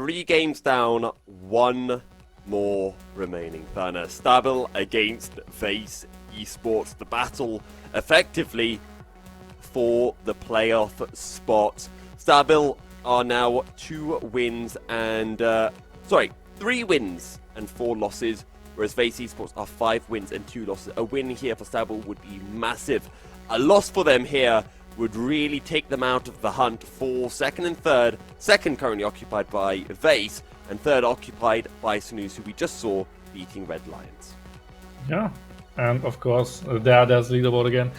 3 games down, 1 more remaining. Thaner, Stabil against VACE Esports. The battle effectively for the playoff spot. Stabil are now 3 wins and 4 losses, whereas VACE Esports are 5 wins and 2 losses. A win here for Stabil would be massive. A loss for them here would really take them out of the hunt for second and third. Second currently occupied by VACE, and third occupied by Snooze, who we just saw beating Red Lions. Yeah, and of course, there's leaderboard again.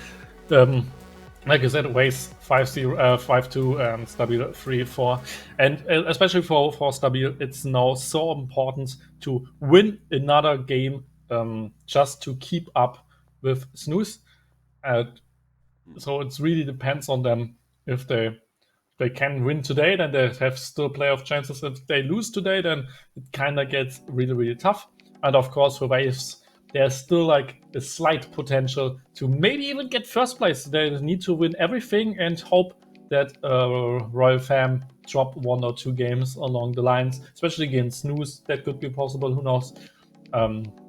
Like I said, VACE 5-2 and Stabil 3-4. And especially for Stabil, it's now so important to win another game just to keep up with Snooze. So it really depends on them. If they can win today, then they have still playoff chances. If they lose today, then it kind of gets really, really tough. And of course, for VACE, there's still like a slight potential to maybe even get first place. They need to win everything and hope that Royal Fam drop 1 or 2 games along the lines, especially against Snooze. That could be possible, who knows.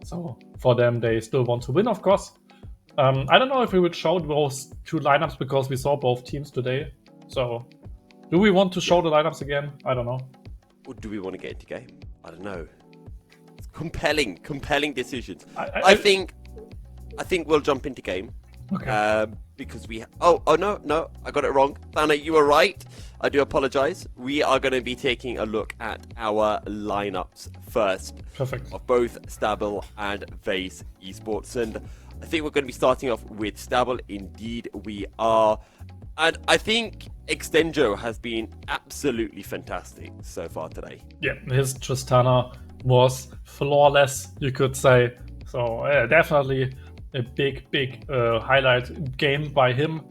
So for them, they still want to win, of course. I don't know if we would show those 2 lineups because we saw both teams today. So do we want to show the lineups again? I don't know. Or do we want to get into game? I don't know. It's compelling decisions. I think we'll jump into game. Okay. Because we... Oh, no, I got it wrong. Thaner, you were right. I do apologize. We are going to be taking a look at our lineups first. Perfect. Of both Stabil and VACE Esports. And I think we're going to be starting off with Stabil. Indeed, we are. And I think Extenjo has been absolutely fantastic so far today. Yeah, his Tristana was flawless, you could say. So definitely a big highlight game by him.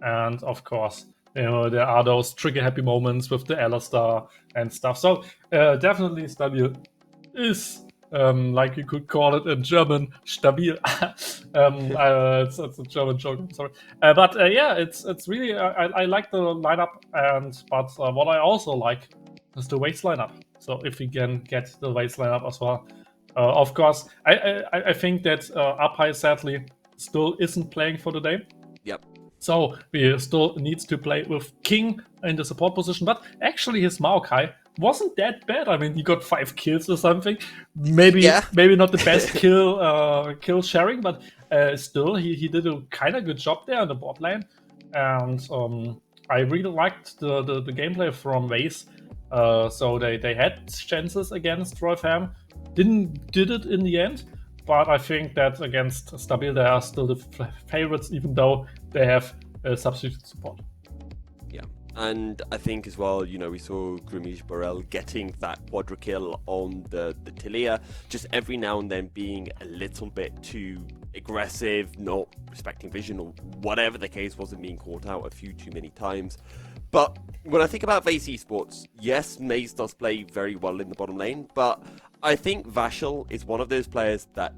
And of course, there are those trigger-happy moments with the Alistar and stuff. So definitely Stabil is... like you could call it in German, stabil. It's a German joke. I'm sorry, but yeah, it's really I like the lineup, but what I also like is the VACE lineup. So if we can get the VACE lineup as well, of course, I think that Apai sadly still isn't playing for the day. Yep. So we still need to play with King in the support position, but actually his Maokai wasn't that bad. I mean, he got 5 kills or something. Maybe not the best kill sharing, but still he did a kind of good job there on the bot lane. And I really liked the gameplay from VACE. So they had chances against Royal Fam, did it in the end. But I think that against Stabil, they are still the favorites, even though they have substitute support. Yeah. And I think as well, we saw Grimish Borel getting that quadra kill on the Tilia, just every now and then being a little bit too aggressive, not respecting vision, or whatever the case, wasn't being caught out a few too many times. But when I think about VACE Esports, yes, Maze does play very well in the bottom lane, but I think Vashel is one of those players that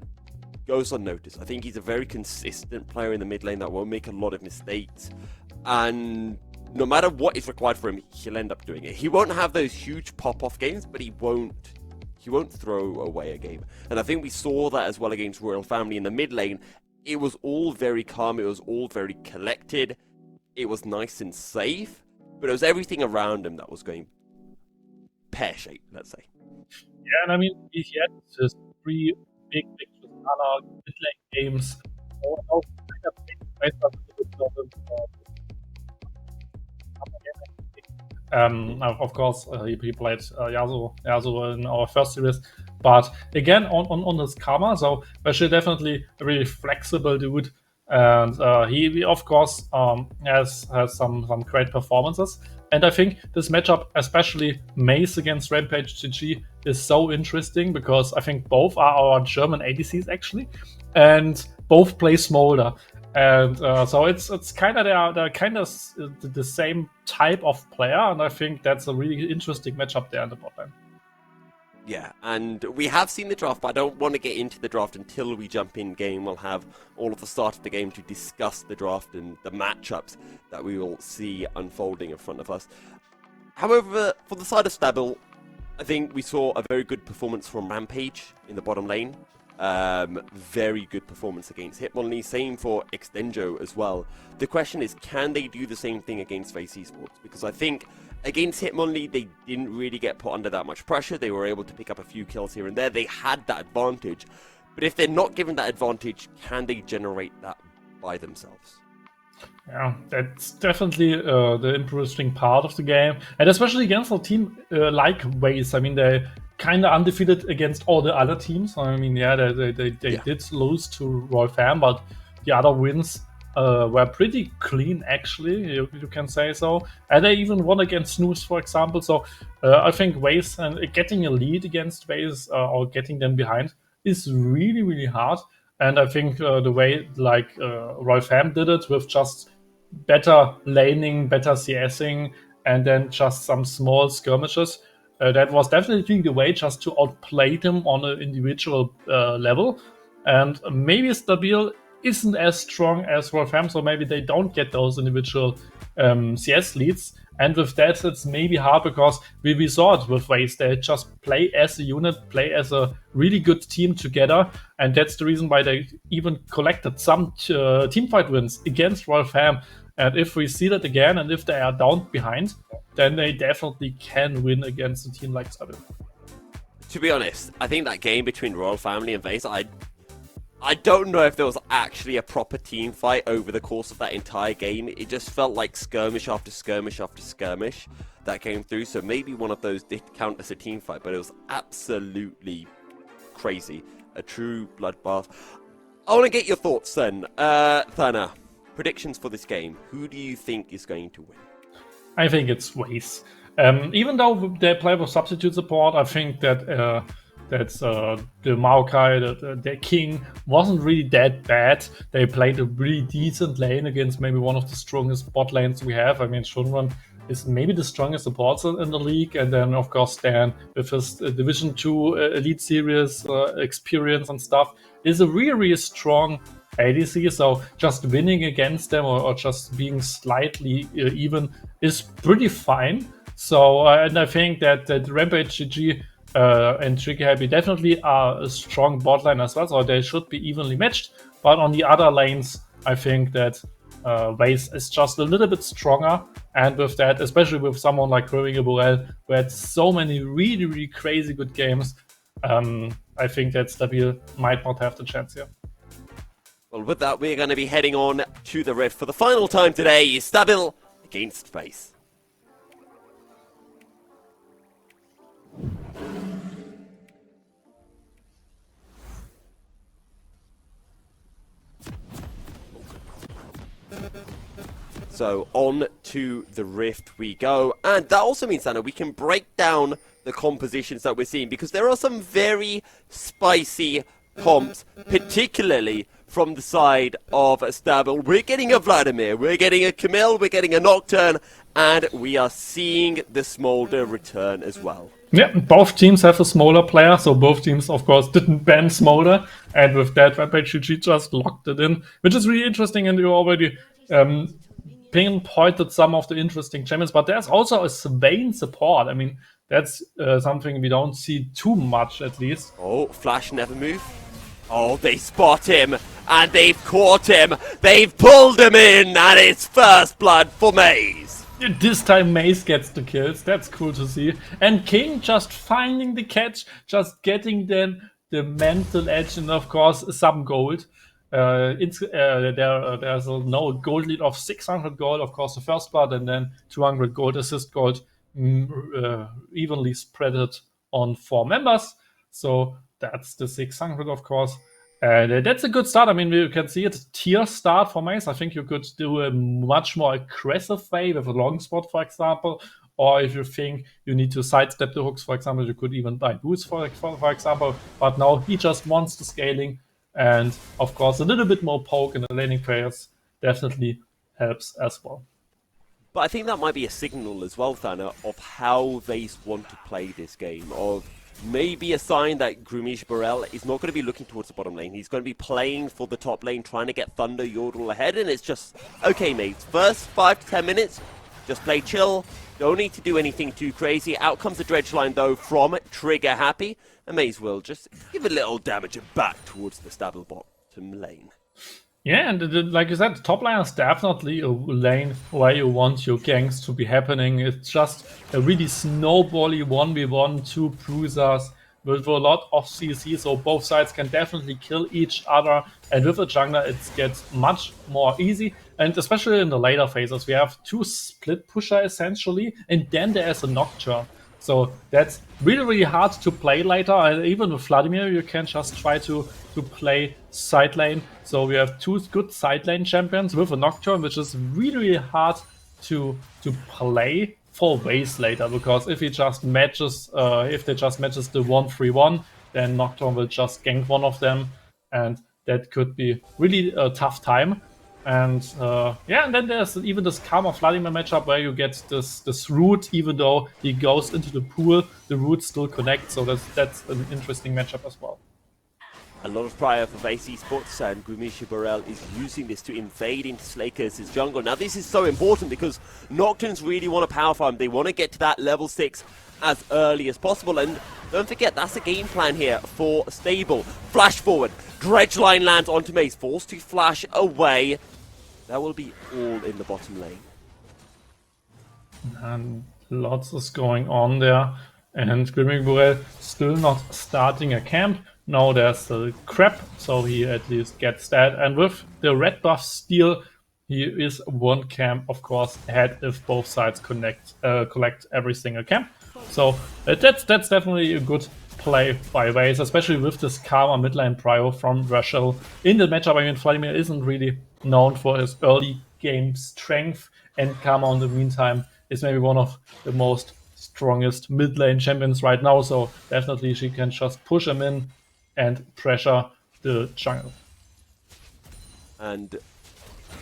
goes unnoticed. I think he's a very consistent player in the mid lane that won't make a lot of mistakes, and no matter what is required for him, he'll end up doing it. He won't have those huge pop-off games, but he won't throw away a game. And I think we saw that as well against Royal Family in the mid lane. It was all very calm, it was all very collected, it was nice and safe, but it was everything around him that was going pear-shaped, let's say. Yeah, and I mean, he had his 3 big Tristana mid-lane games. Of course, he played Yasuo in our first series, but again on his karma. So Bashir definitely a really flexible dude, and he of course has some great performances. And I think this matchup, especially Mace against Rampage GG, is so interesting because I think both are our German ADCs actually, and both play Smolder. And so it's kind of they're kind of the same type of player, and I think that's a really interesting matchup there in the bot lane. Yeah, and we have seen the draft, but I don't want to get into the draft until we jump in game. We'll have all of the start of the game to discuss the draft and the matchups that we will see unfolding in front of us. However, for the side of Stabil, I think we saw a very good performance from Rampage in the bottom lane. Very good performance against Hitmonlee. Same for Extenjo as well. The question is, can they do the same thing against VACE Esports? Because I think against Hitmonlee, they didn't really get put under that much pressure. They were able to pick up a few kills here and there. They had that advantage. But if they're not given that advantage, can they generate that by themselves? Yeah, that's definitely the interesting part of the game, and especially against a team like VACE. I mean, they're kind of undefeated against all the other teams. I mean, yeah, they did lose to Royal Fam, but the other wins were pretty clean, actually, you can say so. And they even won against Snooze, for example. So I think VACE and getting a lead against VACE or getting them behind is really, really hard. And I think the way like Royal Fam did it with just better laning, better CSing, and then just some small skirmishes, that was definitely the way just to outplay them on an individual level. And maybe Stabil isn't as strong as Royal Fam, so maybe they don't get those individual CS leads. And with that, it's maybe hard because we saw it with VACE. They just play as a unit, play as a really good team together. And that's the reason why they even collected some teamfight wins against Royal Fam. And if we see that again, and if they are down behind, then they definitely can win against a team like Stabil. To be honest, I think that game between Royal Family and VACE, I don't know if there was actually a proper team fight over the course of that entire game. It just felt like skirmish after skirmish after skirmish that came through. So maybe one of those did count as a team fight, but it was absolutely crazy. A true bloodbath. I want to get your thoughts then. Thana, predictions for this game. Who do you think is going to win? I think it's VACE. Even though they play with substitute support, I think that that's the Maokai, the king, wasn't really that bad. They played a really decent lane against maybe one of the strongest bot lanes we have. I mean, Shunran is maybe the strongest support in the league, and then of course Stan with his Division 2 Elite Series experience and stuff is a really, really strong ADC. So just winning against them or just being slightly even is pretty fine. So and I think that Rampage GG and Tricky Happy definitely are a strong bot lane as well, so they should be evenly matched. But on the other lanes, I think that VACE is just a little bit stronger, and with that, especially with someone like Growing Borel, who had so many really, really crazy good games, I think that Stabil might not have the chance here. Well, with that, we're going to be heading on to the Rift for the final time today. Stabil against VACE. So on to the Rift we go, and that also means, Anna, we can break down the compositions that we're seeing, because there are some very spicy comps, particularly from the side of Stabil. We're getting a Vladimir, we're getting a Camille, we're getting a Nocturne, and we are seeing the Smolder return as well. Yeah, both teams have a Smolder player, so both teams, of course, didn't ban Smolder, and with that, Rampage GG just locked it in, which is really interesting, and you already pinpointed some of the interesting champions, but there's also a Swain support. I mean, that's something we don't see too much, at least. Oh, Flash never move. Oh, they spot him, and they've caught him. They've pulled him in, and it's first blood for Maze. This time Maze gets the kills. That's cool to see. And King just finding the catch, just getting then the mental edge, and of course some gold. There's no gold lead of 600 gold, of course, the first blood, and then 200 gold assist gold evenly spread on 4 members. So that's the 600, of course. And that's a good start. I mean, you can see it's a tier start for Maze. I think you could do a much more aggressive way with a long spot, for example. Or if you think you need to sidestep the hooks, for example, you could even buy boost, for example. But now he just wants the scaling. And of course, a little bit more poke in the laning players definitely helps as well. But I think that might be a signal as well, Thana, of how VACE want to play this game. Of maybe a sign that Grumish Borel is not going to be looking towards the bottom lane. He's going to be playing for the top lane, trying to get Thunder Yordle ahead. And it's just, okay, mates, first 5 to 10 minutes, just play chill, Don't need to do anything too crazy. Out comes the dredge line though from Trigger Happy, and Maze will just give a little damage back towards the Stabil bottom lane. Yeah, and like you said, top lane is definitely a lane where you want your ganks to be happening. It's just a really snowbally 1v1, two bruisers with a lot of CC, so both sides can definitely kill each other. And with a jungler, it gets much more easy. And especially in the later phases, we have two split pusher essentially, and then there's a Nocturne. So that's really, really hard to play later. And even with Vladimir, you can just try to play side lane. So we have two good side lane champions with a Nocturne, which is really, really hard to play for VACE later, because if he just matches, if they just matches the 1-3-1, then Nocturne will just gank one of them, and that could be really a tough time. And yeah, and then there's even this Karma Vladimir matchup where you get this root, even though he goes into the pool, the root still connects. So that's an interesting matchup as well. A lot of prior for VACE Esports, and Grumish Borel is using this to invade into Slakers' jungle. Now this is so important because Nocturnes really want to power farm. They want to get to that level 6 as early as possible, and don't forget that's the game plan here for Stabil. Flash forward, dredge line lands onto Maze, forced to flash away. That will be all in the bottom lane. And lots is going on there. And Grimmy Burrell still not starting a camp. Now there's a crap, so he at least gets that. And with the red buff steal, he is one camp, of course, ahead if both sides collect every single camp. So that's definitely a good play by VACE, especially with this Karma mid lane prio from Rachel. In the matchup, I mean, Vladimir isn't really known for his early game strength, and Karma, in the meantime, is maybe one of the most strongest mid lane champions right now, so definitely she can just push him in and pressure the jungle. And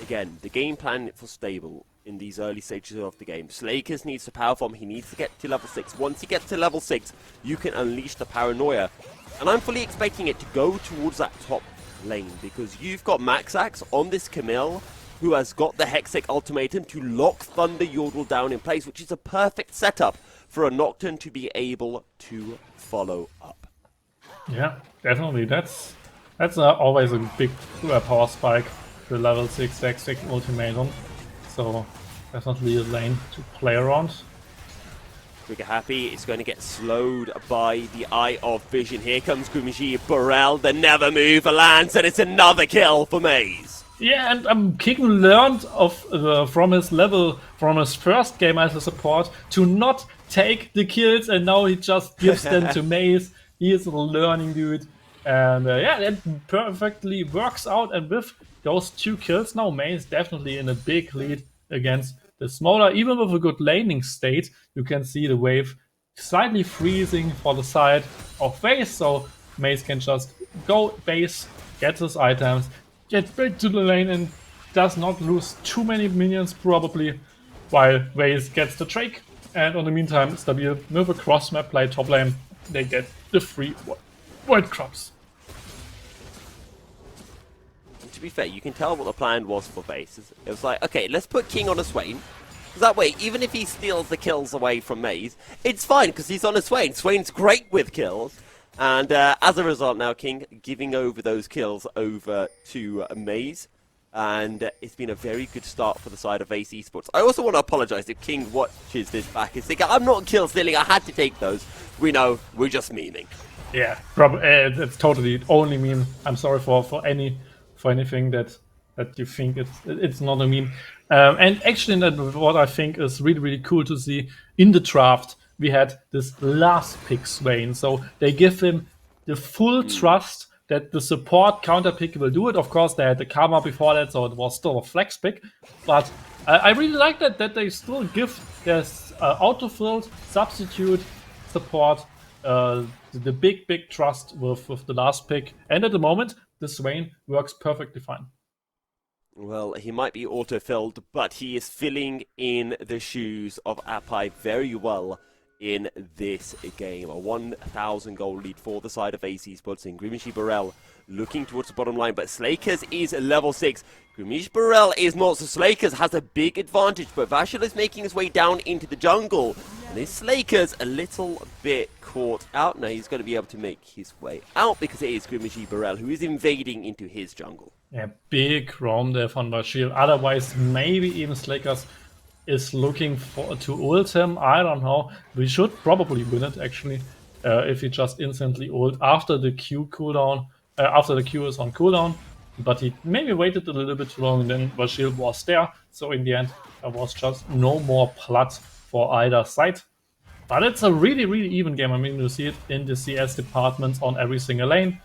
again, the game plan for Stabil in these early stages of the game. Slakers needs to power farm, he needs to get to level 6. Once he gets to level 6, you can unleash the paranoia. And I'm fully expecting it to go towards that top lane, because you've got Maxax on this Camille, who has got the Hexic ultimatum to lock Thunder Yordle down in place, which is a perfect setup for a Nocturne to be able to follow up. Yeah, definitely. That's always a big power spike, the level 6 Hexic ultimatum. So definitely a lane to play around. Trigger Happy is going to get slowed by the Eye of Vision. Here comes Grumish Borel, the Never Move lands, and it's another kill for Maze. Yeah, and King learned from his first game as a support to not take the kills, and now he just gives them to Maze. He is a learning dude, and yeah, that perfectly works out. And with those 2 kills, now Maze definitely in a big lead against the Smolder. Even with a good laning state, you can see the wave slightly freezing for the side of VACE, so Maze can just go base, get his items, get back to the lane, and does not lose too many minions probably, while VACE gets the Drake. And in the meantime, Stabil with a cross map play top lane, they get the free white crops. To be fair, you can tell what the plan was for VACE. It was like, okay, let's put King on a Swain. That way, even if he steals the kills away from Maze, it's fine because he's on a Swain. Swain's great with kills. And as a result now, King giving over those kills over to Maze. And it's been a very good start for the side of VACE Esports. I also want to apologize if King watches this back and thinking, I'm not kill stealing, I had to take those. We know, we're just memeing. Yeah, it's totally only meme. I'm sorry for anything that you think it's not a meme. And actually, what I think is really, really cool to see in the draft, we had this last pick Swain. So they give him the full trust that the support counter pick will do it. Of course, they had the Karma before that, so it was still a flex pick. But I really like that they still give their autofilled substitute support the big trust with the last pick. And at the moment, the Swain works perfectly fine. Well, he might be auto-filled, but he is filling in the shoes of Apai very well in this game. A 1,000 goal lead for the side of VACE Esports, and Grimmish Burrell looking towards the bottom line, but Slakers is level 6. Grimmish Burrell is not, so Slakers has a big advantage, but Vashel is making his way down into the jungle. And this Slakers a little bit caught out. Now he's going to be able to make his way out because it is Grimmish Burrell who is invading into his jungle. Yeah, big roam there from Vashel. Otherwise, maybe even Slakers is looking to ult him. I don't know. We should probably win it actually if he just instantly ult after the Q cooldown. After the Q is on cooldown, but he maybe waited a little bit too long, and then Vashel was there. So in the end, there was just no more blood for either side. But it's a really, really even game. I mean, you see it in the CS departments on every single lane.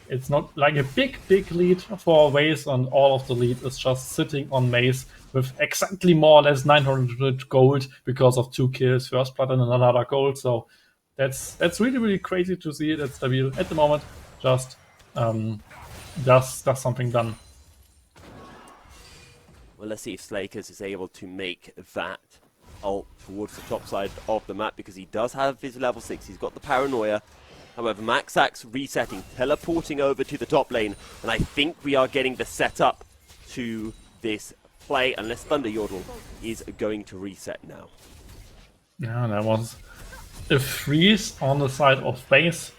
It's not like a big lead for VACE, and all of the lead is just sitting on VACE with exactly more or less 900 gold because of 2 kills, first blood and another gold. So that's really, really crazy to see it at Stabil at the moment. Just does something done. Well, let's see if Slakers is able to make that ult towards the top side of the map, because he does have his level 6. He's got the paranoia. However, Maxax resetting, teleporting over to the top lane, and I think we are getting the setup to this play, unless Thunder Yordle is going to reset now. Yeah, there was a freeze on the side of VACE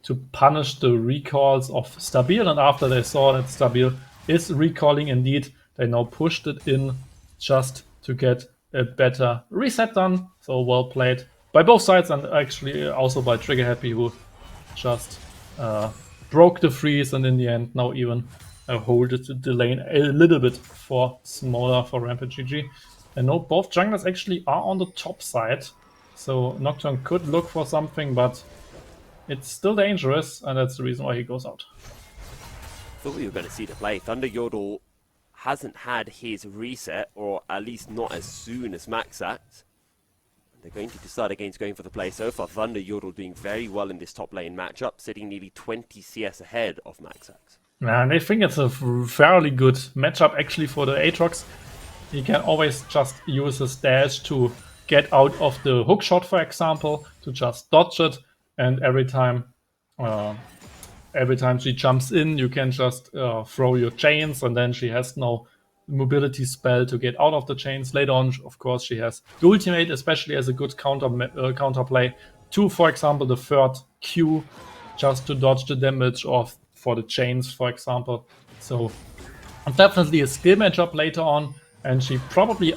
to punish the recalls of Stabil, and after they saw that Stabil is recalling indeed, they now pushed it in just to get a better reset done. So well played by both sides, and actually also by Trigger Happy, who just broke the freeze and in the end now even holded the lane a little bit for smaller for Rampage GG. And no, both junglers actually are on the top side, so Nocturne could look for something, but it's still dangerous, and that's the reason why he goes out. Thought we were going to see the play. Thunder Yordle hasn't had his reset, or at least not as soon as Maxax. They're going to decide against going for the play. So far, Thunder Yordle doing very well in this top lane matchup, sitting nearly 20 CS ahead of Maxax. And I think it's a fairly good matchup actually for the Aatrox. He can always just use his dash to get out of the hook shot, for example, to just dodge it. And every time she jumps in, you can just throw your chains, and then she has no mobility spell to get out of the chains. Later on, of course, she has the ultimate, especially as a good counterplay to, for example, the third Q, just to dodge the damage of for the chains, for example. So definitely a skill matchup later on, and she probably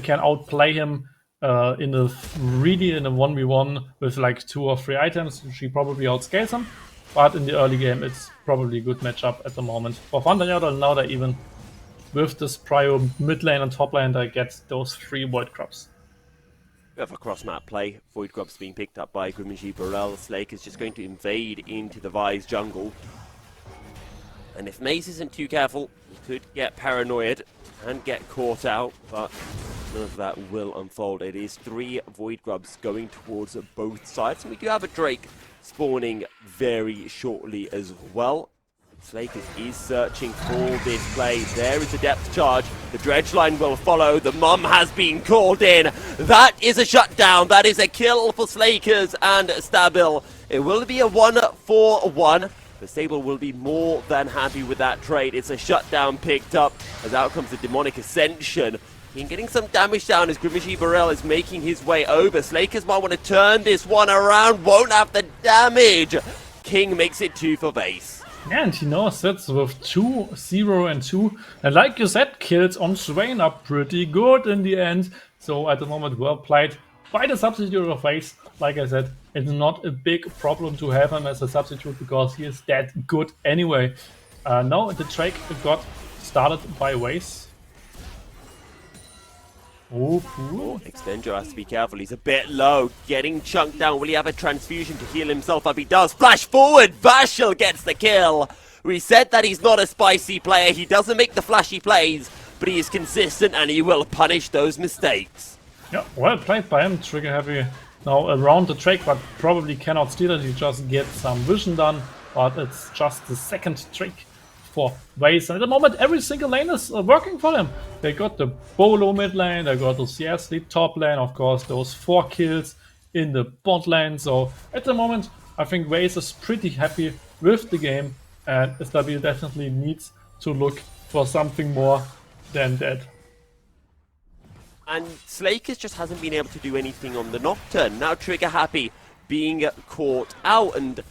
can outplay him in a 1v1 with like 2 or 3 items. She probably outscales him, but in the early game it's probably a good matchup at the moment for Thunder Yordle. Now that even with this prio mid lane and top lane, they get those 3 Void Grubs. We have a cross-map play. Void Grubs being picked up by Grimmish Burrell. Slake is just going to invade into the VACE jungle, and if Maze isn't too careful, he could get paranoid and get caught out, but none of that will unfold. It is 3 Void Grubs going towards both sides, and we do have a Drake spawning very shortly as well. Slakers is searching for this play. There is a depth charge. The dredge line will follow. The mum has been called in. That is a shutdown. That is a kill for Slakers and Stabil. It will be a 1-4-1. But Stabil will be more than happy with that trade. It's a shutdown picked up, as out comes the Demonic Ascension. Getting some damage down as Grimmish Burrell is making his way over. Slakers might want to turn this one around. Won't have the damage. King makes it 2 for VACE. Yeah, and he now sits with 2, 0 and 2. And like you said, kills on Swain are pretty good in the end. So at the moment, well played by the substitute of VACE. Like I said, it's not a big problem to have him as a substitute because he is that good anyway. Now the Drake got started by VACE. Oh, Extendo has to be careful. He's a bit low. Getting chunked down. Will he have a transfusion to heal himself up? He does. Flash forward. Vashel gets the kill. We said that he's not a spicy player. He doesn't make the flashy plays, but he is consistent and he will punish those mistakes. Yeah, well played by him. Trigger Happy now around the Drake, but probably cannot steal it. He just gets some vision done, but it's just the second trick for VACE. And at the moment, every single lane is working for them. They got the Bolo mid lane, they got the CS lead top lane, of course, those 4 kills in the bot lane. So at the moment, I think VACE is pretty happy with the game, and Stabil definitely needs to look for something more than that. And Slakers just hasn't been able to do anything on the Nocturne. Now Trigger Happy being caught out, and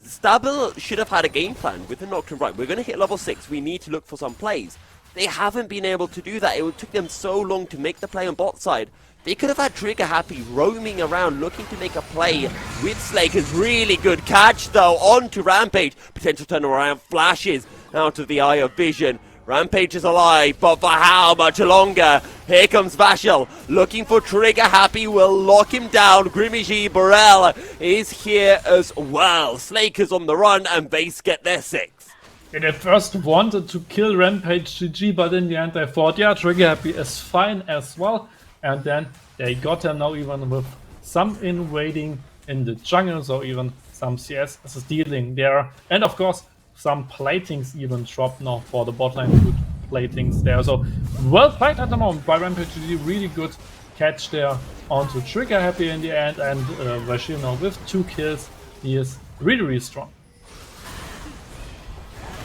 Stabil should have had a game plan with the Nocturne. Right, we're going to hit level 6, we need to look for some plays. They haven't been able to do that. It took them so long to make the play on bot side. They could have had Trigger Happy roaming around looking to make a play with Slakers. Really good catch though, onto Rampage. Potential turnaround flashes out of the eye of vision. Rampage is alive, but for how much longer? Here comes Vashel, looking for Trigger Happy, will lock him down. Grimigi Borel is here as well. Slakers on the run, and VACE get their 6. They first wanted to kill Rampage GG, but in the end they thought, yeah, Trigger Happy is fine as well. And then they got him now even with some invading in the jungle, so even some CS stealing there. And of course, some platings even dropped now for the bot lane, good platings there. So well played at the moment by Rampage GG, really good catch there onto Trigger Happy in the end. And Vashil now with 2 kills, he is really, really strong.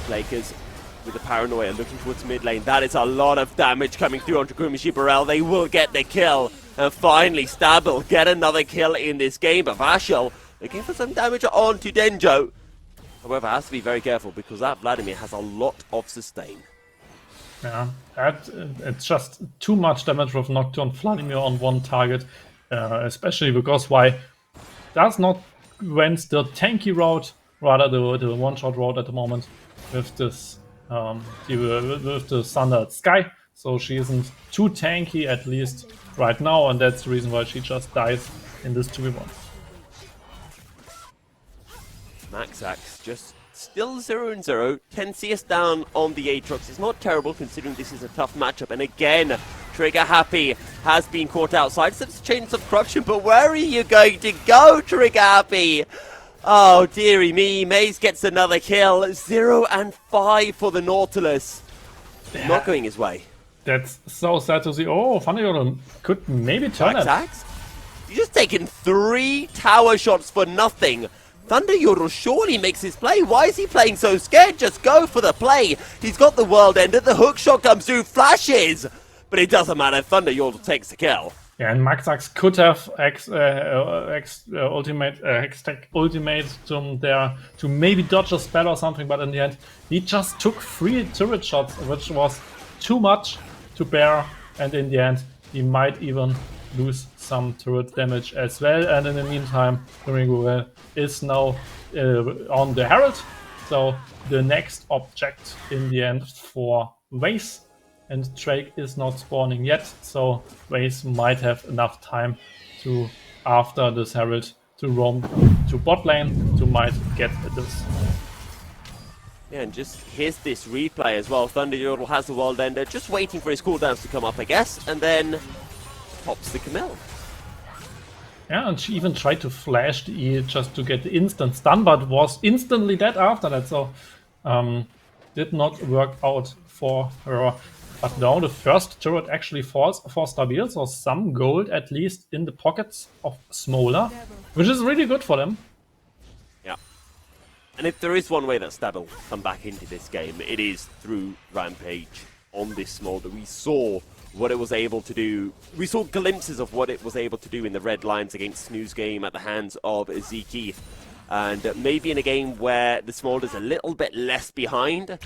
Lakers with the Paranoia looking towards mid lane. That is a lot of damage coming through onto Grimigi Borel. They will get the kill. And finally, Stabil get another kill in this game. But Vashel looking for some damage onto Denjo. However, has to be very careful because that Vladimir has a lot of sustain. Yeah, it's just too much damage with Nocturne Vladimir on one target. Especially because Y does not went the tanky route, rather the one-shot route at the moment with this with the Sundered Sky. So she isn't too tanky, at least right now, and that's the reason why she just dies in this 2v1. Maxax just still 0-0, 10 CS down on the Aatrox. It's not terrible considering this is a tough matchup, and again, Trigger Happy has been caught outside. It's Chains of Corruption, but where are you going to go, Trigger Happy? Oh, dearie me, Maze gets another kill. 0 and 5 for the Nautilus. Yeah. Not going his way. That's so sad to see. Oh, Thunderjodel could maybe turn it. You're just taking 3 tower shots for nothing. Thunderjodel surely makes his play. Why is he playing so scared? Just go for the play. He's got the world ender. The hook shot comes through, flashes. But it doesn't matter. Thunderjodel takes the kill. Yeah, and Maxax could have ultimate there to maybe dodge a spell or something, but in the end, he just took 3 turret shots, which was too much to bear, and in the end, he might even lose some turret damage as well. And in the meantime, Grimigi is now on the Herald, so the next object in the end for VACE. And Drake is not spawning yet, so VACE might have enough time to, after this Herald, to roam to bot lane to might get this. Yeah, and just here's this replay as well. Thunderjodel has the world ender, just waiting for his cooldowns to come up, I guess, and then pops the Camille. Yeah, and she even tried to flash the E just to get the instant stun, but was instantly dead after that, so did not work out for her. But now the first turret actually falls for Stabil, so some gold at least in the pockets of Smolder, which is really good for them. Yeah. And if there is one way that Stabil come back into this game, it is through Rampage on this Smolder. We saw what it was able to do. We saw glimpses of what it was able to do in the Red Lions against Snooze Game at the hands of Zeke. And maybe in a game where the Smolder's a little bit less behind,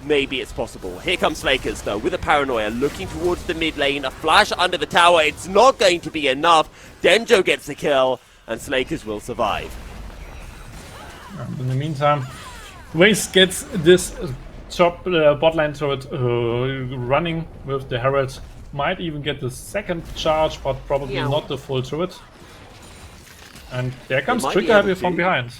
maybe it's possible. Here comes Slakers though with a Paranoia looking towards the mid lane. A flash under the tower. It's not going to be enough. Denjo gets the kill and Slakers will survive. And in the meantime, VACE gets this top bot lane turret running with the Herald. Might even get the second charge, but probably not the full turret. And there comes Trigger Happy from behind.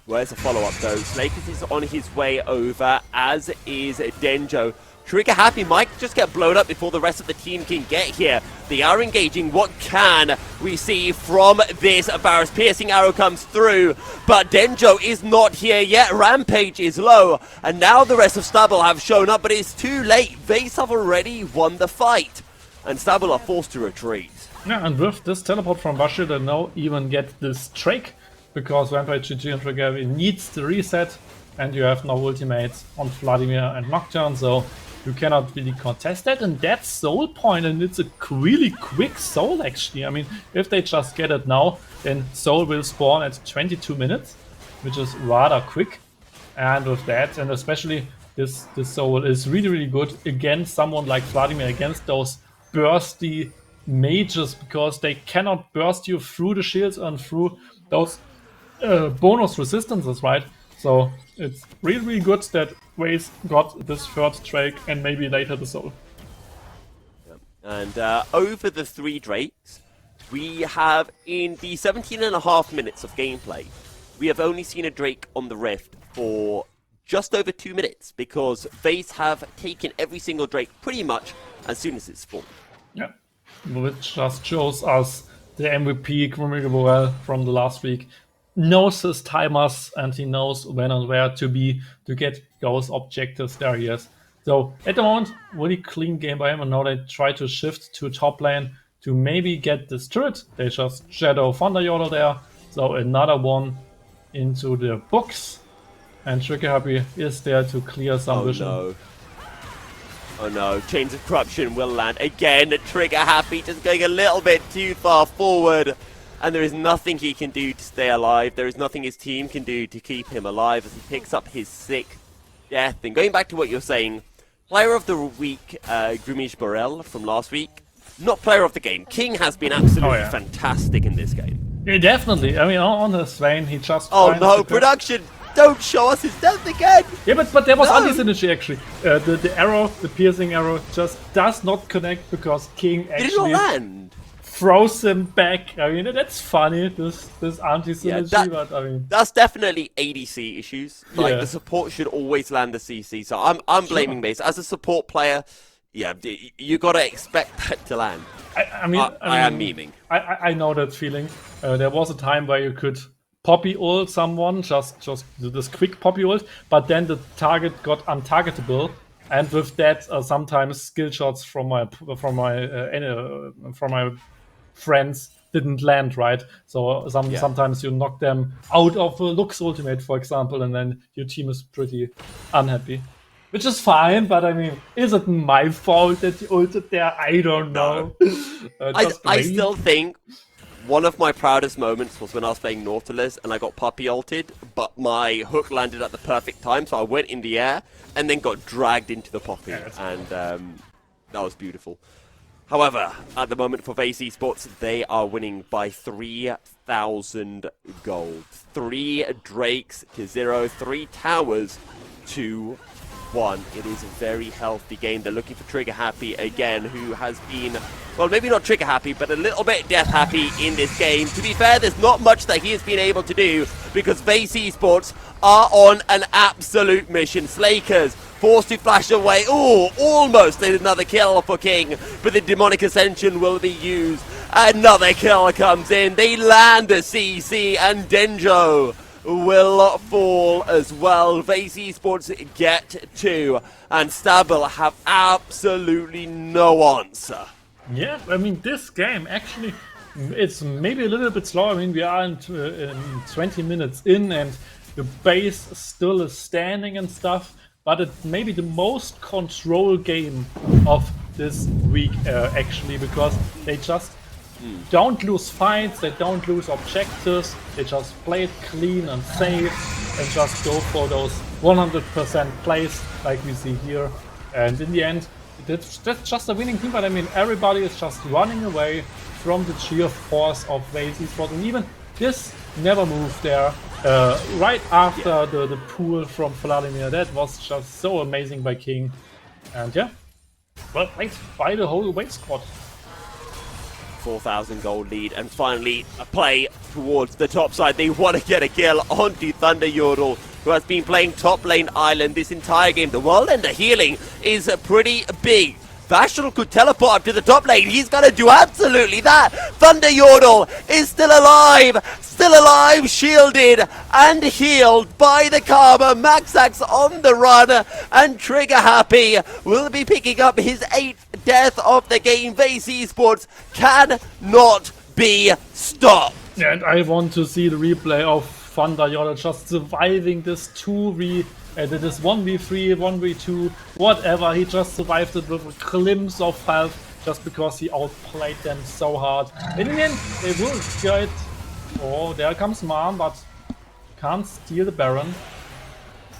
Where's the follow-up though? Slakers is on his way over, as is Denjo. Trigger Happy might just get blown up before the rest of the team can get here. They are engaging. What can we see from this? Varus piercing arrow comes through, but Denjo is not here yet. Rampage is low, and now the rest of Stabil have shown up, but it's too late. VACE have already won the fight, and Stabil are forced to retreat. Yeah, and with this teleport from Bashir, they now even get this Drake, because Rampage GG and Trigger needs the reset, and you have no ultimates on Vladimir and Nocturne, so you cannot really contest that, and that's Soul Point, and it's a really quick Soul actually. I mean, if they just get it now, then Soul will spawn at 22 minutes, which is rather quick. And with that, and especially this Soul is really good against someone like Vladimir, against those bursty mages, because they cannot burst you through the shields and through those bonus resistances, right? So it's really good that VACE got this third Drake and maybe later the Soul. And over the 3 Drakes, we have in the 17.5 minutes of gameplay, we have only seen a Drake on the Rift for just over 2 minutes, because VACE have taken every single Drake pretty much as soon as it spawned. Yeah, which just shows us the MVP Borel from the last week knows his timers, and he knows when and where to be to get those objectives there he is. So at the moment, really clean game by him, and now they try to shift to top lane to maybe get this turret. They just Shadow Thunder Yodel there, so another one into the books, and Trigger Happy is there to clear some vision. No. Oh no, Chains of Corruption will land again. Trigger Happy just going a little bit too far forward, and there is nothing he can do to stay alive. There is nothing his team can do to keep him alive as he picks up his 6th death. And going back to what you're saying, player of the week, Grumish Borel from last week, not player of the game. King has been absolutely fantastic in this game. Yeah, definitely. I mean, on his vein, he just... Oh no, production! Don't show us his death again! Yeah, but there was anti-synergy actually. The arrow, the piercing arrow, just does not connect because King actually... Did it not land? Throws him back. I mean, that's funny, this anti-synergy, but I mean... That's definitely ADC issues. Like, the support should always land the CC, so I'm blaming VACE. As a support player, yeah, you gotta expect that to land. I mean, I am memeing. I know that feeling. There was a time where you could poppy ult someone, just do this quick poppy ult, but then the target got untargetable, and with that, sometimes skill shots from my friends didn't land right. So sometimes you knock them out of a Lux ultimate, for example, and then your team is pretty unhappy. Which is fine, but I mean, is it my fault that you ulted there? I don't know. I still think one of my proudest moments was when I was playing Nautilus and I got puppy ulted, but my hook landed at the perfect time, so I went in the air and then got dragged into the poppy, and that was beautiful. However, at the moment for VACE Esports, they are winning by 3,000 gold. 3 Drakes to 0, 3 towers to 1. It is a very healthy game. They're looking for Trigger Happy again, who has been, well, maybe not Trigger Happy, but a little bit death happy in this game. To be fair, there's not much that he has been able to do, because VACE Esports are on an absolute mission. Slakers forced to flash away. Oh, almost did another kill for King, but the Demonic Ascension will be used. Another kill comes in. They land a CC, and Denjo will fall as well. VACE Esports get 2, and Stabil have absolutely no answer. Yeah, I mean, this game actually, it's maybe a little bit slow. I mean, we are in 20 minutes in, and the base still is standing and stuff, but it's maybe the most control game of this week, actually, because they just don't lose fights, they don't lose objectives, they just play it clean and safe and just go for those 100% plays like we see here. And in the end, that's just a winning team, but I mean, everybody is just running away from the sheer force of VACE Esports, and even this never moved there. Right after the pull from Vladimir, that was just so amazing by King. And yeah, well played by the whole VACE squad. 4,000 gold lead, and finally a play towards the top side. They want to get a kill onto Thunder Yodel. who has been playing top lane island this entire game. The World Ender healing is pretty big. Vashel could teleport up to the top lane. He's going to do absolutely that. Thunder Yordle is still alive, shielded and healed by the Karma. Maxax on the run, and Trigger Happy will be picking up his 8th death of the game. VACE Esports cannot be stopped. And I want to see the replay of Thunder Yordle just surviving this 1v3, 1v2, whatever. He just survived it with a glimpse of health just because he outplayed them so hard. In the end, they will get... Oh, there comes Mom, but can't steal the Baron.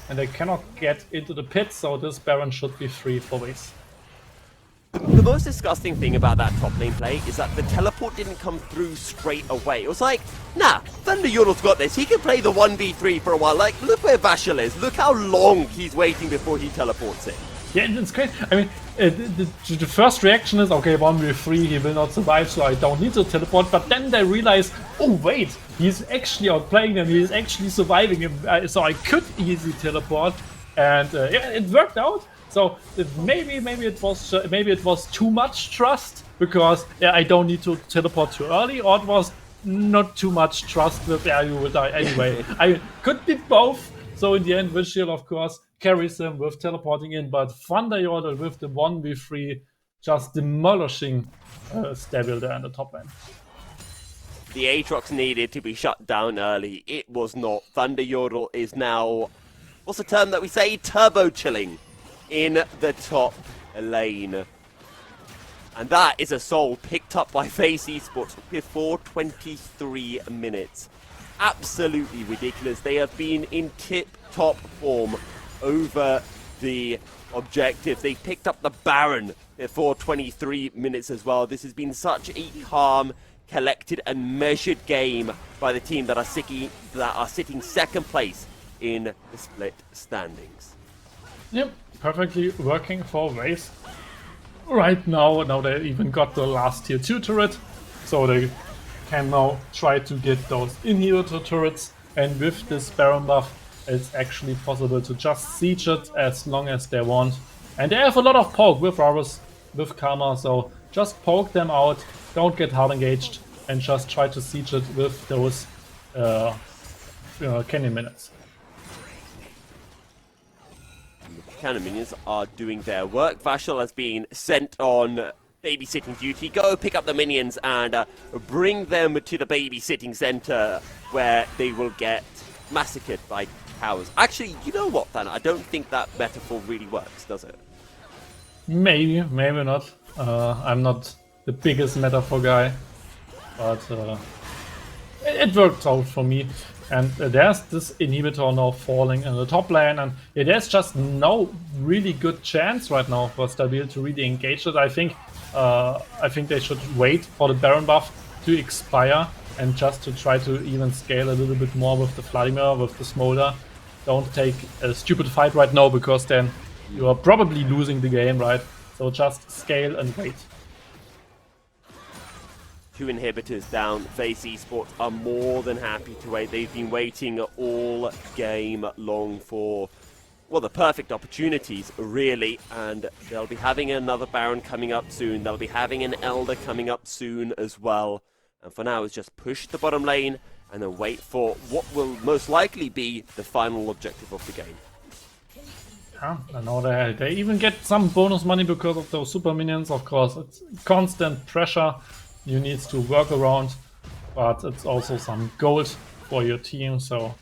And they cannot get into the pit, so this Baron should be free for VACE. The most disgusting thing about that top lane play is that the teleport didn't come through straight away. It was like, nah, Thunder Yordle's got this. He can play the 1v3 for a while. Like, look where Vashel is. Look how long he's waiting before he teleports in. Yeah, it's great. I mean, the first reaction is, okay, 1v3, he will not survive, so I don't need to teleport. But then they realize, oh wait, he's actually outplaying them. He's actually surviving him, so I could easily teleport. And yeah, it worked out. So maybe it was too much trust because I don't need to teleport too early, or it was not too much trust with you will die anyway. I could be both. So in the end, Vishal of course carries him with teleporting in, but Thunder Yordle with the 1v3 just demolishing Stabil there in the top lane. The Aatrox needed to be shut down early. It was not. Thunder Yordle is now, what's the term that we say? Turbo chilling in the top lane. And that is a soul picked up by VACE Esports before 23 minutes. Absolutely ridiculous. They have been in tip-top form over the objective. They picked up the Baron before 23 minutes as well. This has been such a calm, collected and measured game by the team that are sitting second place in the split standings. Yep, perfectly working for VACE. Right now they even got the last tier 2 turret, so they can now try to get those inhibitor turrets, and with this Baron buff it's actually possible to just siege it as long as they want. And they have a lot of poke with Varus, with Karma, so just poke them out, don't get hard engaged, and just try to siege it with those cannon minutes. Cannon minions are doing their work. Vashel has been sent on babysitting duty. Go pick up the minions and bring them to the babysitting center where they will get massacred by cows. Actually, you know what, Than? I don't think that metaphor really works, does it? Maybe not. I'm not the biggest metaphor guy, but it worked out for me. And there's this inhibitor now falling in the top lane, and there's just no really good chance right now for Stabil to really engage it. I think they should wait for the Baron buff to expire and just to try to even scale a little bit more with the Vladimir, with the Smolder. Don't take a stupid fight right now, because then you are probably losing the game, right? So just scale and wait. 2 inhibitors down. VACE Esports are more than happy to wait. They've been waiting all game long for, well, the perfect opportunities, really. And they'll be having another Baron coming up soon. They'll be having an Elder coming up soon as well. And for now, it's just push the bottom lane and then wait for what will most likely be the final objective of the game. Yeah, I know they even get some bonus money because of those super minions. Of course, it's constant pressure you need to work around, but it's also some gold for your team, so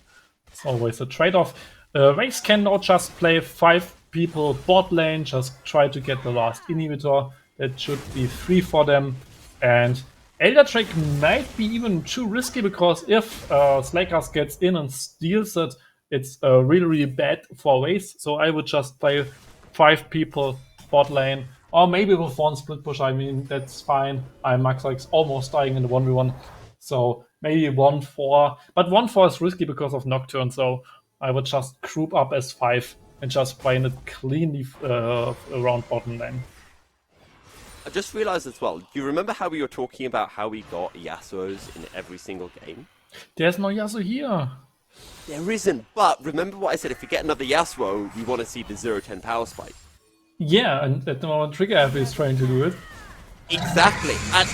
it's always a trade-off. VACE can now just play 5 people bot lane, just try to get the last inhibitor. That should be free for them. And Elder Drake might be even too risky, because if Slackers gets in and steals it, it's really bad for VACE. So I would just play 5 people bot lane, or maybe with 1 split push. I mean, that's fine. Maxax almost dying in the 1v1, so maybe 1-4. But 1-4 is risky because of Nocturne, so I would just group up as 5 and just play it cleanly around bottom lane. I just realized as well, do you remember how we were talking about how we got Yasuo's in every single game? There's no Yasuo here. There isn't, but remember what I said, if we get another Yasuo, we want to see the 0-10 power spike. Yeah, and at the moment Trigger Happy is trying to do it. Exactly, and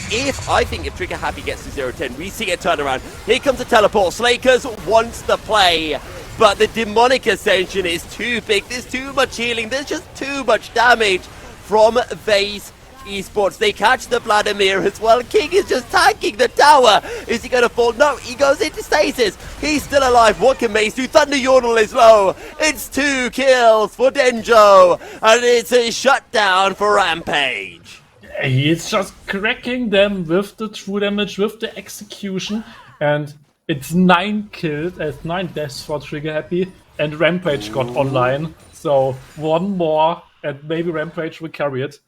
I think if Trigger Happy gets to 0-10, we see a turnaround. Here comes a teleport. Slakers wants to play, but the demonic ascension is too big. There's too much healing. There's just too much damage from VACE Esports. They catch the Vladimir as well. King is just tanking the tower. Is he going to fall? No, he goes into stasis. He's still alive. What can Mace do? Thunder Yordle is low. It's 2 kills for Denjo, and it's a shutdown for Rampage. He is just cracking them with the true damage, with the execution, and it's 9 kills, 9 deaths for Trigger Happy, and Rampage got online, so one more, and maybe Rampage will carry it.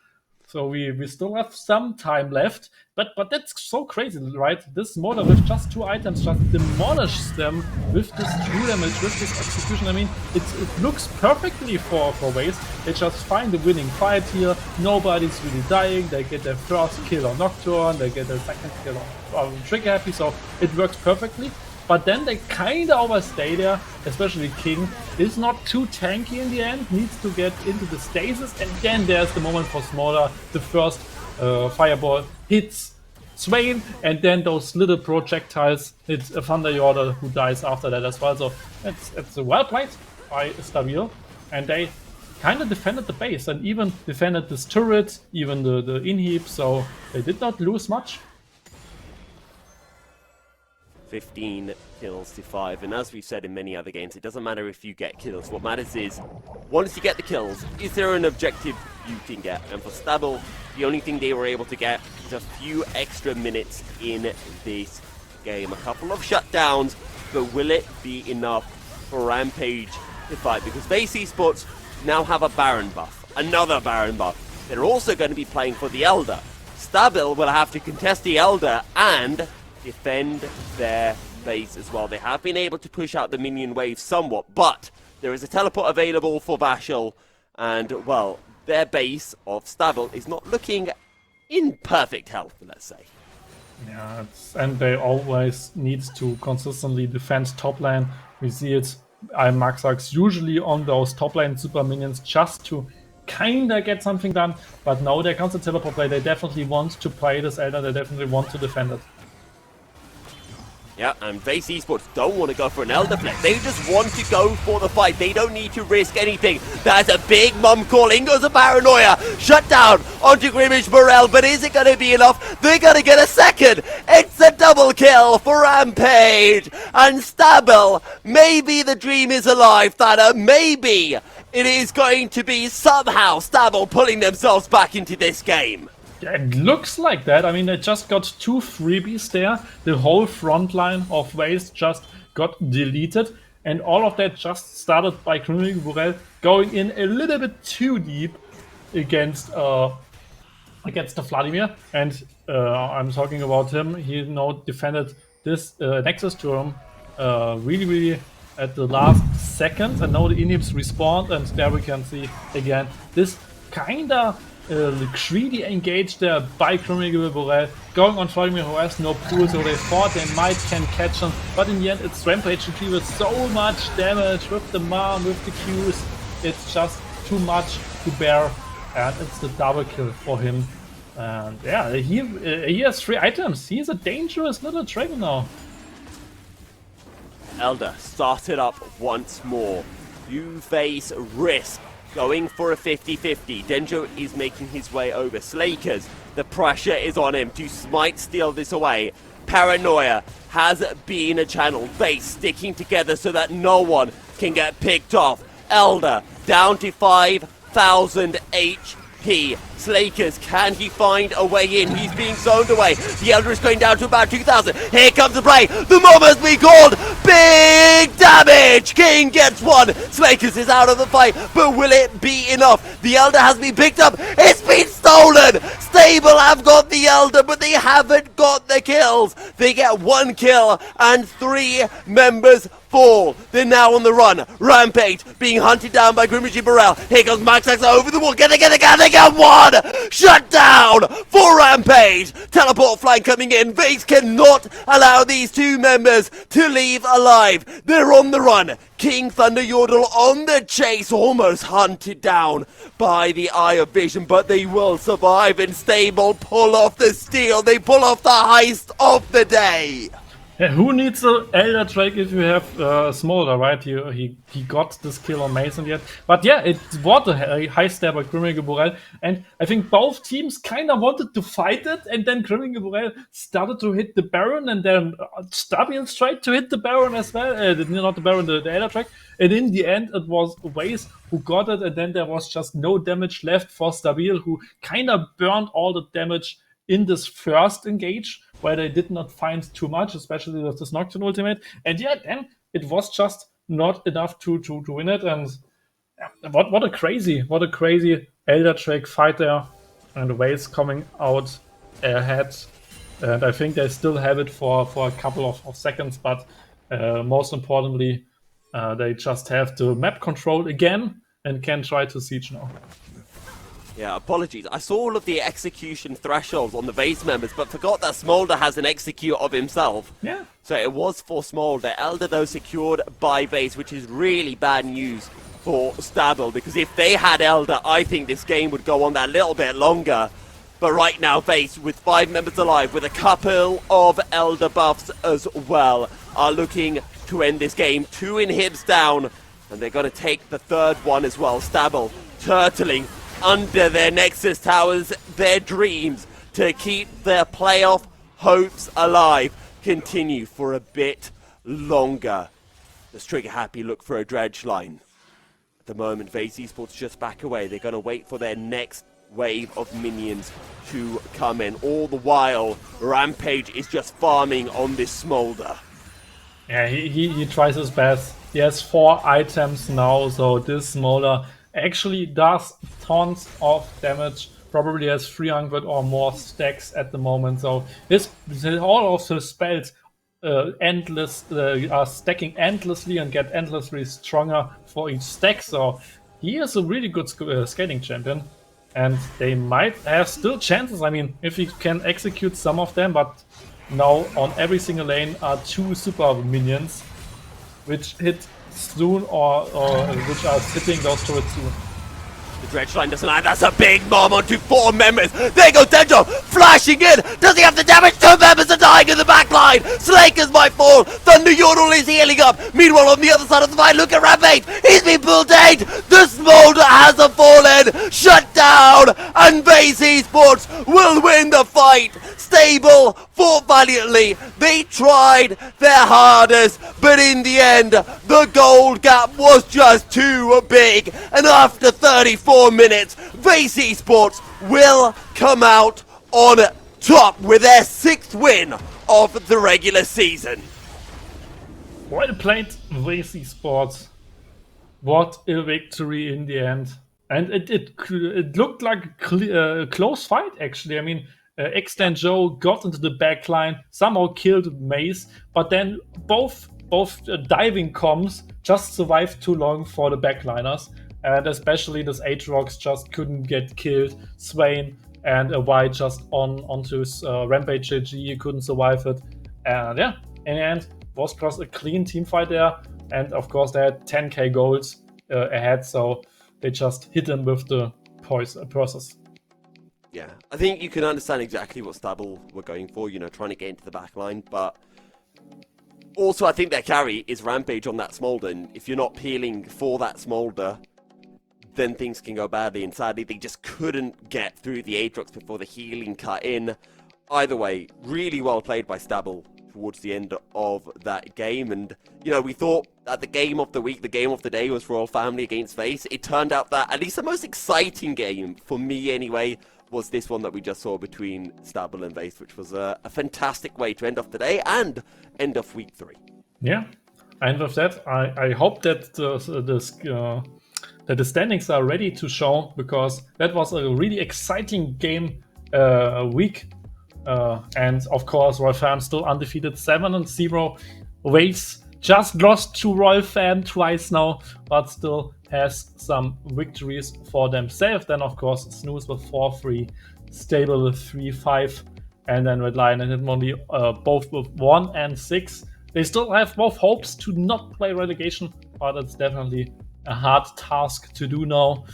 So we still have some time left, but that's so crazy, right? This Mortar with just 2 items just demolishes them with this true damage, with this execution. I mean, it looks perfectly for VACE. They just find the winning fight here. Nobody's really dying. They get their first kill on Nocturne. They get their second kill on Trigger Happy. So it works perfectly. But then they kind of overstay there, especially King is not too tanky in the end, needs to get into the stasis, and then there's the moment for Smaller. The first fireball hits Swain, and then those little projectiles hit a Thunder Yordle, who dies after that as well. So it's well played by Stabil, and they kind of defended the base and even defended this turret, even the inhib, so they did not lose much. 15 kills to 5, and as we've said in many other games, it doesn't matter if you get kills. What matters is, once you get the kills, is there an objective you can get? And for Stabil, the only thing they were able to get is a few extra minutes in this game. A couple of shutdowns, but will it be enough for Rampage to fight? Because VACE Esports now have a Baron buff, another Baron buff. They're also going to be playing for the Elder. Stabil will have to contest the Elder and defend their base as well. They have been able to push out the minion wave somewhat, but there is a teleport available for Vashel, and, well, their base of Stabil is not looking in perfect health, let's say. Yeah, and they always need to consistently defend top lane. We see it, Maxax usually on those top lane super minions just to kinda get something done, but now there comes a teleport play. They definitely want to play this Elder, they definitely want to defend it. Yeah, and VACE Esports don't want to go for an Elder flex. They just want to go for the fight. They don't need to risk anything. That's a big mum call. In goes a Paranoia. Shut down onto Grimmage Morel, but is it going to be enough? They're going to get a second. It's a double kill for Rampage. And Stabil, maybe the dream is alive, Thana. Maybe it is going to be somehow Stabil pulling themselves back into this game. Yeah, it looks like that. I mean, they just got 2 freebies there. The whole front line of VACE just got deleted. And all of that just started by Grimmage Morel going in a little bit too deep against the Vladimir. And I'm talking about him. He defended this Nexus to him really at the last second. And now the inhibs respawned. And there we can see again this kinda greedy engage there by Grimmage Morel, going on Vladimir who has no pool, so they thought they might can catch him, but in the end it's Rampage who with so much damage with the Marm, with the Qs. It's just too much to bear, and it's the double kill for him. And yeah, he has 3 items. He's a dangerous little dragon now. Elder started up once more. You face risk. Going for a 50-50. Denjo is making his way over. Slakers, the pressure is on him to smite steal this away. Paranoia has been a channel. VACE sticking together so that no one can get picked off. Elder down to 5,000 HP. Slakers, can he find a way in? He's being zoned away. The Elder is going down to about 2,000. Here comes the play. The moment we called. Big damage. King gets one. Slakers is out of the fight, but will it be enough? The Elder has been picked up. It's been stolen. Stabil have got the Elder, but they haven't got the kills. They get 1 kill and 3 members fall. They're now on the run. Rampage being hunted down by Grimage Burrell. Here goes Max X over the wall. Get one! Shut down for Rampage. Teleport flying coming in. VACE cannot allow these two members to leave alive. They're on the run. King Thunder Yordle on the chase, almost hunted down by the Eye of Vision, but they will survive, and Stabil pull off the steal. They pull off the heist of the day. Yeah, who needs an Elder Drake if you have Smolder, right? He got this kill on Mason yet. But yeah, it was a high step by Grimage Burrell. And I think both teams kind of wanted to fight it. And then Grimage Burrell started to hit the Baron. And then Stabil tried to hit the Baron as well. Not the Baron, the Elder Drake. And in the end, it was VACE who got it. And then there was just no damage left for Stabil, who kind of burned all the damage in this first engage, where they did not find too much, especially with this Nocturne ultimate. And yeah, then it was just not enough to win it. And what a crazy Elder Drake fight there. And VACE coming out ahead. And I think they still have it for a couple of seconds, but most importantly, they just have to map control again and can try to siege now. Yeah, apologies. I saw all of the execution thresholds on the VACE members, but forgot that Smolder has an execute of himself. Yeah. So it was for Smolder. Elder, though, secured by VACE, which is really bad news for Stabil, because if they had Elder, I think this game would go on that little bit longer. But right now, VACE, with 5 members alive, with a couple of Elder buffs as well, are looking to end this game. 2 inhibs down, and they're going to take the third one as well. Stabil turtling under their Nexus towers, their dreams to keep their playoff hopes alive continue for a bit longer. The Trigger happy look for a dredge line. At the moment, VACE Esports just back away. They're going to wait for their next wave of minions to come in. All the while, Rampage is just farming on this Smolder. Yeah, he tries his best. He has 4 items now, so this Smolder actually does tons of damage. Probably has 300 or more stacks at the moment. So all of his spells are stacking endlessly and get endlessly stronger for each stack. So he is a really good scaling champion, and they might have still chances. I mean, if he can execute some of them, but now on every single lane are 2 super minions, which hit soon or which are hitting those turrets soon. The dredge line doesn't land. That's a big bomb onto 4 members. There goes Denjo, flashing in. Does he have the damage? 2 members are dying in the back line. Slakers might fall. Thunder Yordle is healing up. Meanwhile, on the other side of the fight, look at Rampage. He's been pulled dead. The Smolder has fallen. Shut down. And VACE Esports will win the fight. Stabil fought valiantly. They tried their hardest, but in the end, the gold gap was just too big. And after 34 minutes, VACE Esports will come out on top with their 6th win of the regular season. Well played, VACE Esports. What a victory in the end. And it looked like a close fight, actually. I mean, Extend Joe got into the backline, somehow killed Mace, but then both diving comms just survived too long for the backliners, and especially this Aatrox just couldn't get killed. Swain and a White just onto his Rampage GG, couldn't survive it, and yeah, in the end was just a clean team fight there, and of course they had 10k goals ahead, so they just hit him with the process. Yeah, I think you can understand exactly what Stabil were going for, trying to get into the back line, but also I think their carry is Rampage on that Smolder, and if you're not peeling for that Smolder, then things can go badly, and sadly they just couldn't get through the Aatrox before the healing cut in. Either way, really well played by Stabil towards the end of that game, and we thought that the game of the week, the game of the day was Royal Family against VACE. It turned out that at least the most exciting game, for me anyway, was this one that we just saw between Stabil and VACE, which was a fantastic way to end off the day and end off week 3. Yeah, and with that, I hope that the standings are ready to show, because that was a really exciting game week. And of course, Royal Fam still undefeated, 7-0. VACE just lost to Royal Fam twice now, but still has some victories for themselves. Then, of course, Snooze with 4-3, Stabil with 3-5, and then Red Lion and Hitmonlee both with 1 and 6. They still have both hopes to not play relegation, but it's definitely a hard task to do now.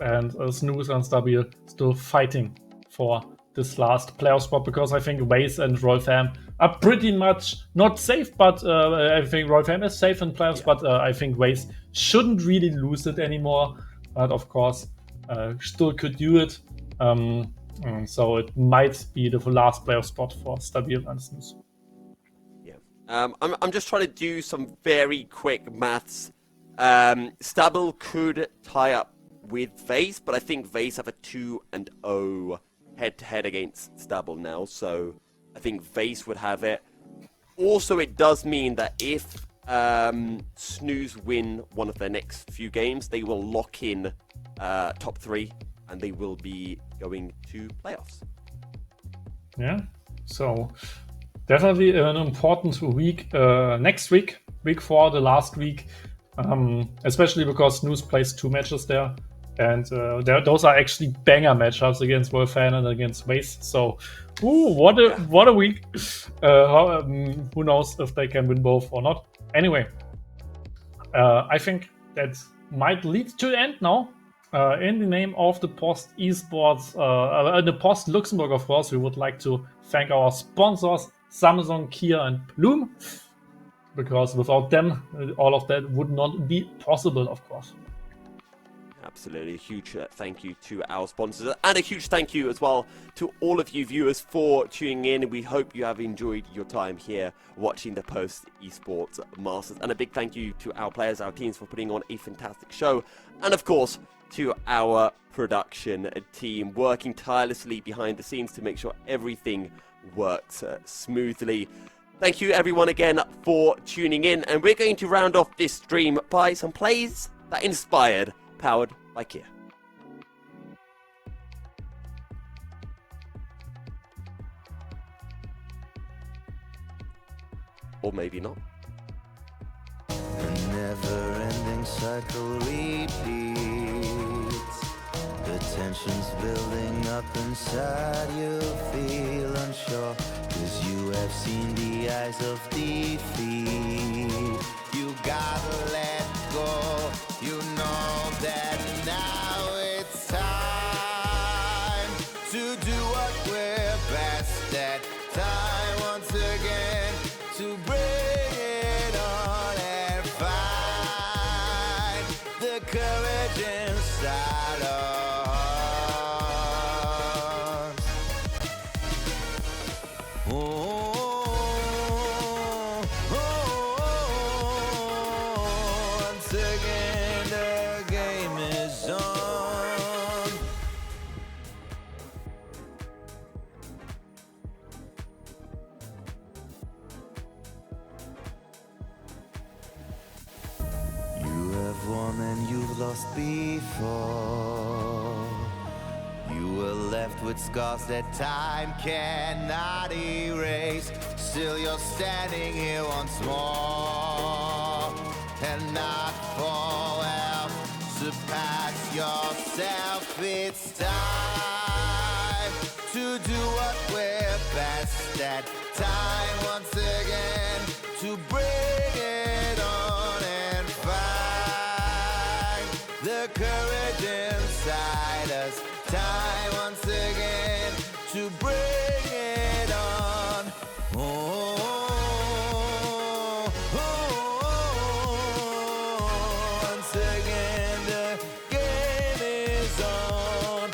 And Snooze and Stabil still fighting for this last playoff spot, because I think VACE and Royal Fam are pretty much not safe, but I think Royal Fam is safe in playoffs, but I think VACE shouldn't really lose it anymore. But of course, still could do it. So it might be the last playoff spot for Stabil and Snooze. Yeah. I'm just trying to do some very quick maths. Stabil could tie up with VACE, but I think VACE have a 2-0 head-to-head against Stabil now, so I think VACE would have it. Also, it does mean that if Snooze win one of their next few games, they will lock in top 3, and they will be going to playoffs. Yeah, so definitely an important week next week, week 4, the last week, especially because Snooze plays 2 matches there. And those are actually banger matchups against Royal Fam and against VACE. So, what a week! Who knows if they can win both or not? Anyway, I think that might lead to the end now. In the name of the Post Esports, the Post Luxembourg, of course, we would like to thank our sponsors, Samsung, Kia, and Plume, because without them, all of that would not be possible, of course. Absolutely. A huge thank you to our sponsors, and a huge thank you as well to all of you viewers for tuning in. We hope you have enjoyed your time here watching the Post Esports Masters, and a big thank you to our players, our teams, for putting on a fantastic show, and of course to our production team working tirelessly behind the scenes to make sure everything works smoothly. Thank you everyone again for tuning in, and we're going to round off this stream by some plays that inspired, powered by Kia. Or maybe not. A never-ending cycle repeats. The tension's building up inside. You feel unsure, 'cause you have seen the eyes of defeat. You gotta let go. You know that now it's time to do what we're best at. Time once again to bring it on and find the courage inside us. Once again the game is on. You have won and you've lost before. You were left with scars that time cannot erase. Still you're standing here once more, and not for help. Surpass yourself. It's time to do what we're best at. Time once again to bring it on and find the courage inside us. Time once again to bring it on. Once again the game is on.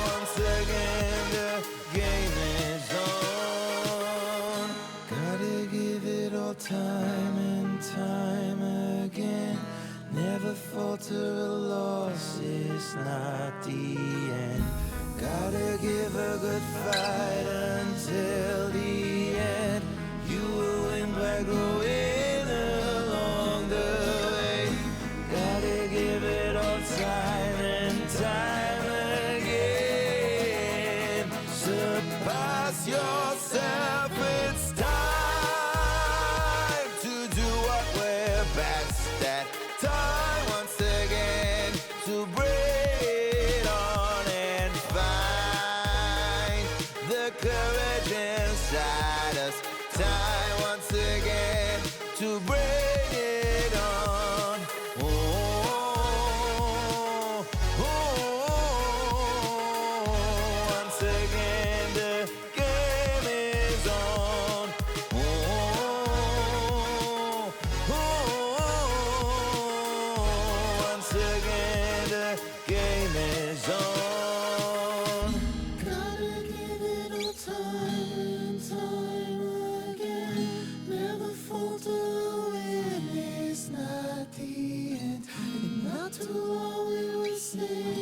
Once again the game is on. Gotta give it all time and time again. Never falter, a loss is not the end. Gotta give a good fight until the end. You will win by growing along the way. Gotta give it all time and time again. Surprise. too long we were saying